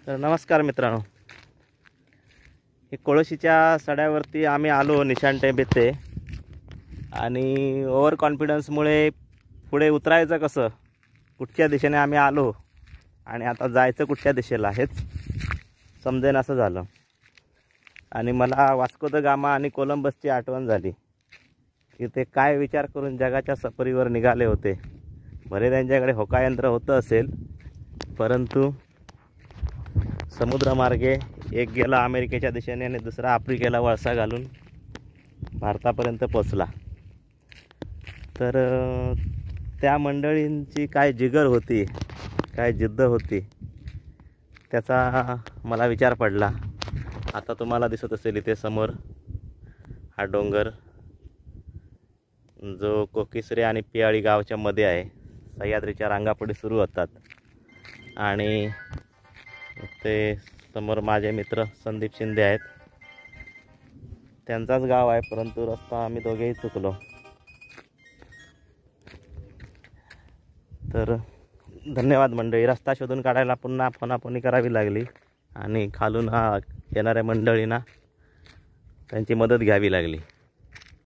तर नमस्कार मित्रांनो, हे कोळशीच्या सड्यावरती आम्ही आलो निशाण टेंबेचे आणि ओव्हर कॉन्फिडन्समुळे पुढे उतरायचं कसं, कुठच्या दिशेने आम्ही आलो आणि आता जायचं कुठच्या दिशेला हेच समजेन असं झालं. आणि मला वास्को द गामा आणि कोलंबसची आठवण झाली की ते काय विचार करून जगाच्या सफरीवर निघाले होते. भले त्यांच्याकडे होकायंत्र होतं असेल, परंतु समुद्रमार्गे एक गेला अमेरिकेच्या दिशेने आणि दुसरा आफ्रिकेला वळसा घालून भारतापर्यंत पोचला. तर त्या मंडळींची काय जिगर होती, काय जिद्द होती, त्याचा मला विचार पडला. आता तुम्हाला दिसत असेल इथे समोर हा डोंगर जो कोकिसरे आणि पियाळी गावच्या मध्ये आहे. सह्याद्रीच्या रांगा पुढे सुरू होतात आणि ते समोर माझे मित्र संदीप शिंदे आहेत. त्यांचाच गाव आहे, परंतु रस्ता आम्ही दोघेही चुकलो. तर धन्यवाद मंडळी. रस्ता शोधून काढायला पुन्हा फोनाफोनी करावी लागली आणि खालून येणाऱ्या मंडळींना त्यांची मदत घ्यावी लागली.